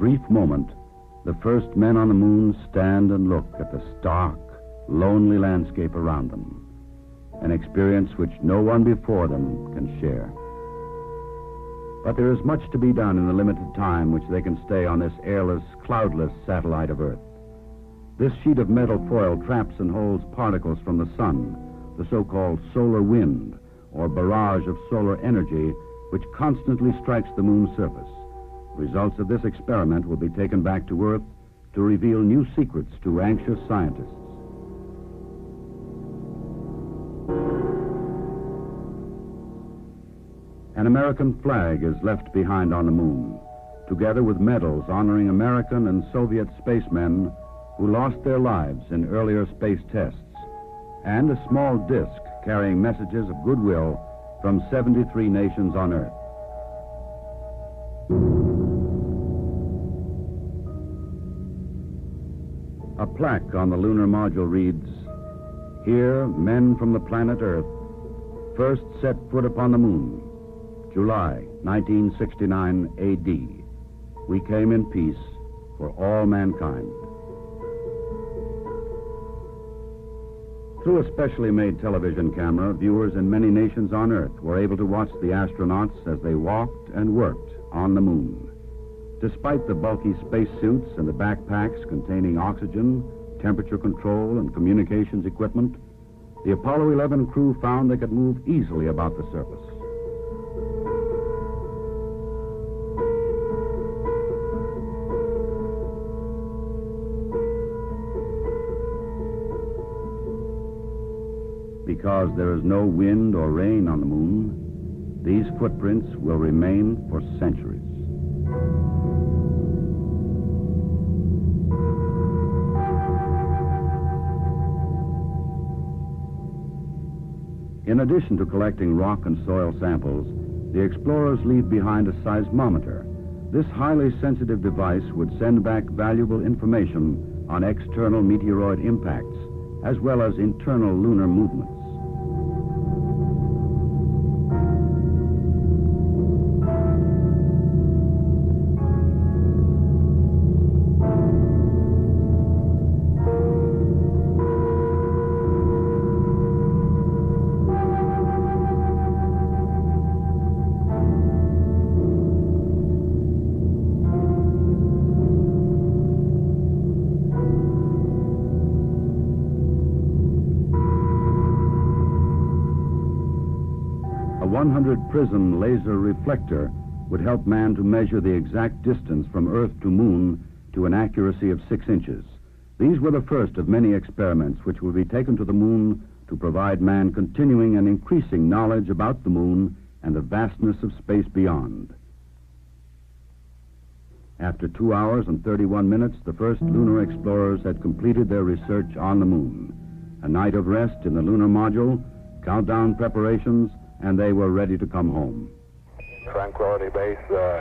brief moment, the first men on the moon stand and look at the stark, lonely landscape around them, an experience which no one before them can share. But there is much to be done in the limited time which they can stay on this airless, cloudless satellite of Earth. This sheet of metal foil traps and holds particles from the sun, the so-called solar wind, or barrage of solar energy, which constantly strikes the moon's surface. Results of this experiment will be taken back to Earth to reveal new secrets to anxious scientists. An American flag is left behind on the moon, together with medals honoring American and Soviet spacemen who lost their lives in earlier space tests, and a small disc carrying messages of goodwill from 73 nations on Earth. A plaque on the lunar module reads, "Here, men from the planet Earth first set foot upon the moon, July 1969 AD. We came in peace for all mankind." Through a specially made television camera, viewers in many nations on Earth were able to watch the astronauts as they walked and worked on the moon. Despite the bulky spacesuits and the backpacks containing oxygen, temperature control, and communications equipment, the Apollo 11 crew found they could move easily about the surface. Because there is no wind or rain on the moon, these footprints will remain for centuries. In addition to collecting rock and soil samples, the explorers leave behind a seismometer. This highly sensitive device would send back valuable information on external meteoroid impacts, as well as internal lunar movements. A 100-prism laser reflector would help man to measure the exact distance from Earth to Moon to an accuracy of 6 inches. These were the first of many experiments which will be taken to the Moon to provide man continuing and increasing knowledge about the Moon and the vastness of space beyond. After 2 hours and 31 minutes, the first lunar explorers had completed their research on the Moon. A night of rest in the lunar module, countdown preparations, and they were ready to come home. Tranquility Base,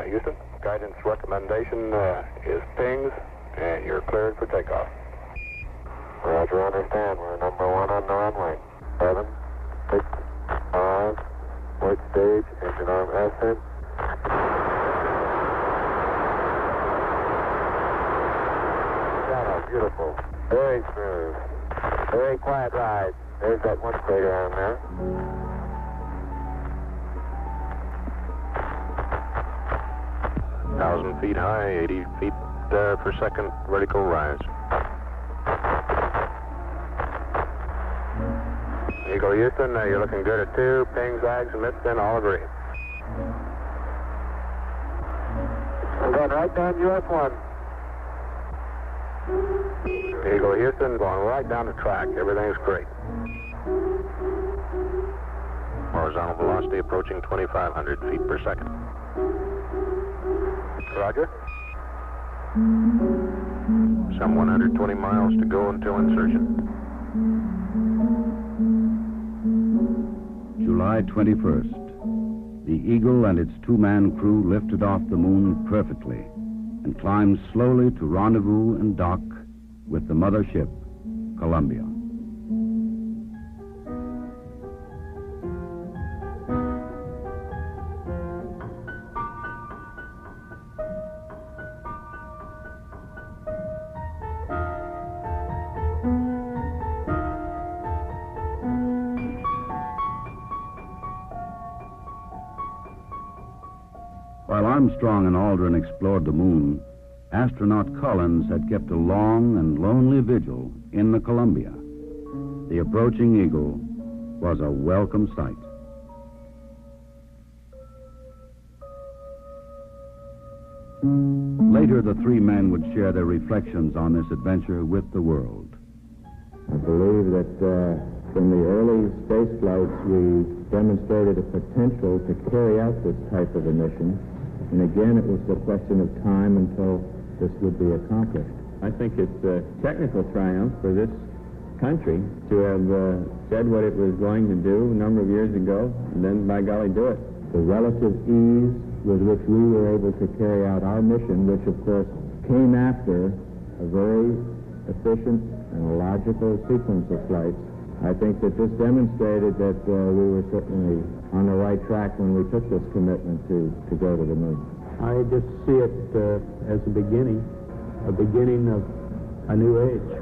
Houston. Guidance recommendation is pings, and you're cleared for takeoff. Roger, understand. We're number 1 on the runway. 7, 6, 5, wait stage, engine arm ascent. Beautiful. Very smooth. Very quiet ride. There's that one crater on there. 1,000 feet high, 80 feet per second vertical rise. Eagle Houston, you're looking good at 2. Ping, zags, and missed in, all agree. We're going right down US 1. Eagle Houston, going right down the track. Everything's great. Horizontal velocity approaching 2,500 feet per second. Roger. Some 120 miles to go until insertion. July 21st. The Eagle and its 2-man crew lifted off the Moon perfectly and climbed slowly to rendezvous and dock with the mothership, Columbia. Armstrong and Aldrin explored the moon, astronaut Collins had kept a long and lonely vigil in the Columbia. The approaching Eagle was a welcome sight. Later, the three men would share their reflections on this adventure with the world. I believe that from the early space flights, we demonstrated a potential to carry out this type of a mission. And again, it was a question of time until this would be accomplished. I think it's a technical triumph for this country to have said what it was going to do a number of years ago, and then, by golly, do it. The relative ease with which we were able to carry out our mission, which, of course, came after a very efficient and logical sequence of flights, I think that this demonstrated that we were certainly on the right track when we took this commitment to go to the moon. I just see it as a beginning of a new age.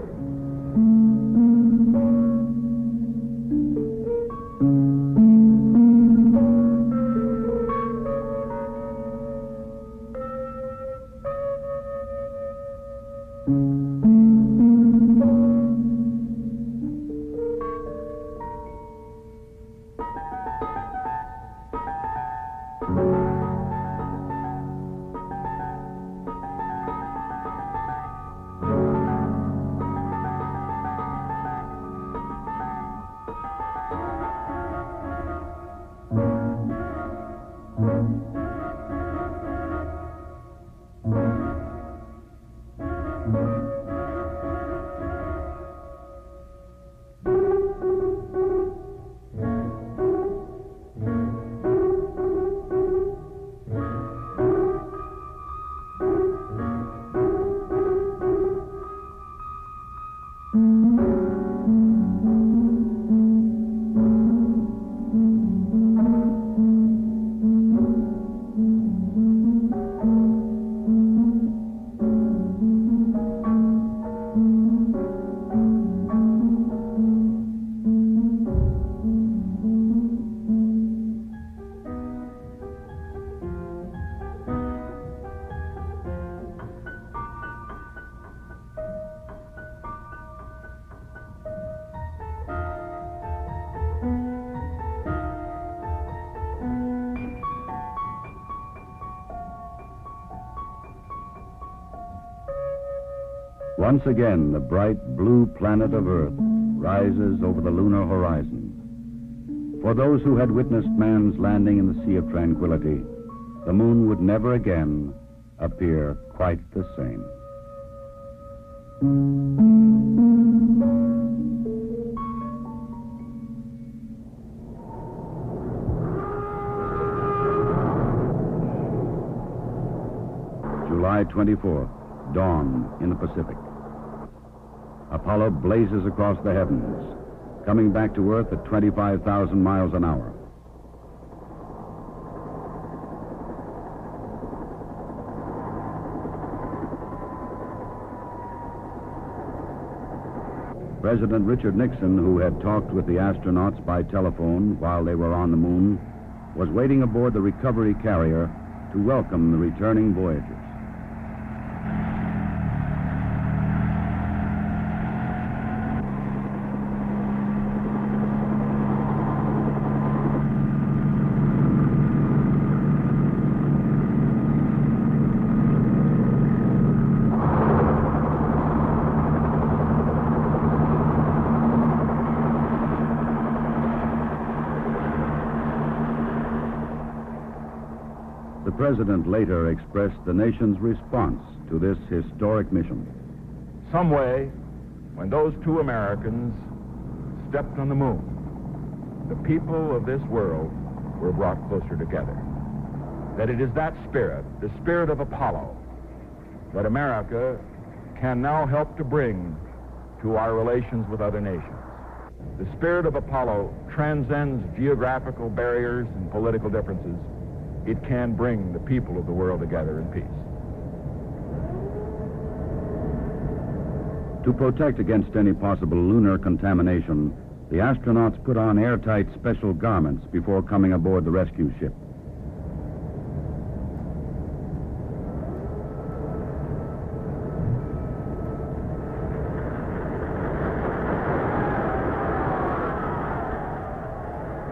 Once again, the bright blue planet of Earth rises over the lunar horizon. For those who had witnessed man's landing in the Sea of Tranquility, the moon would never again appear quite the same. July 24th, dawn in the Pacific. Apollo blazes across the heavens, coming back to Earth at 25,000 miles an hour. President Richard Nixon, who had talked with the astronauts by telephone while they were on the moon, was waiting aboard the recovery carrier to welcome the returning voyagers. The President later expressed the nation's response to this historic mission. Some way, when those two Americans stepped on the moon, the people of this world were brought closer together. That it is that spirit, the spirit of Apollo, that America can now help to bring to our relations with other nations. The spirit of Apollo transcends geographical barriers and political differences. It can bring the people of the world together in peace. To protect against any possible lunar contamination, the astronauts put on airtight special garments before coming aboard the rescue ship.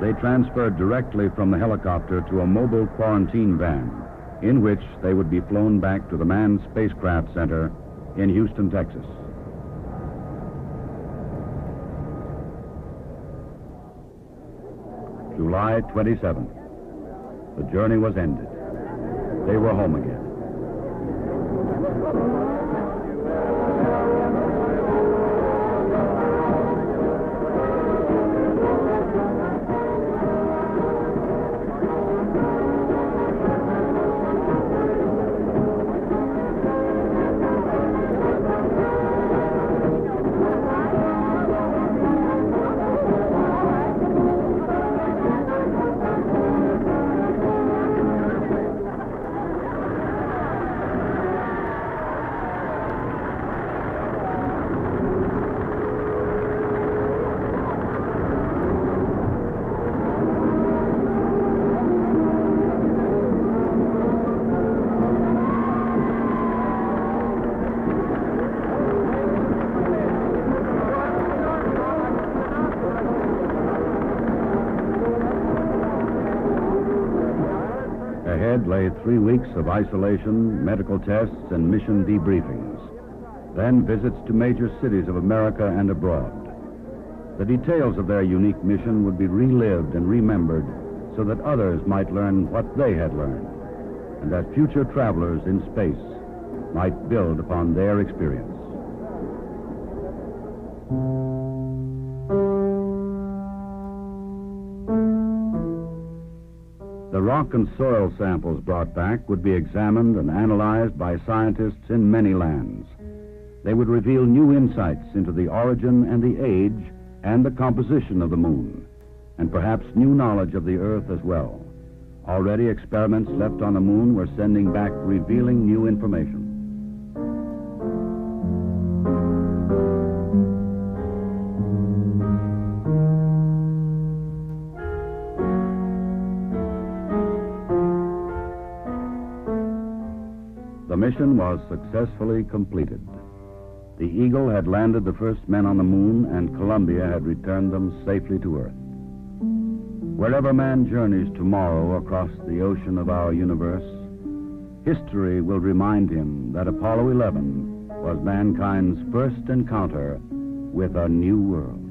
they transferred directly from the helicopter to a mobile quarantine van, in which they would be flown back to the Manned Spacecraft Center in Houston, Texas. July 27th. The journey was ended. They were home again. Ahead lay 3 weeks of isolation, medical tests, and mission debriefings. Then visits to major cities of America and abroad. The details of their unique mission would be relived and remembered so that others might learn what they had learned, and that future travelers in space might build upon their experience. The rock and soil samples brought back would be examined and analyzed by scientists in many lands. They would reveal new insights into the origin and the age and the composition of the moon, and perhaps new knowledge of the Earth as well. Already experiments left on the moon were sending back revealing new information. The mission was successfully completed. The Eagle had landed the first men on the moon, and Columbia had returned them safely to Earth. Wherever man journeys tomorrow across the ocean of our universe, history will remind him that Apollo 11 was mankind's first encounter with a new world.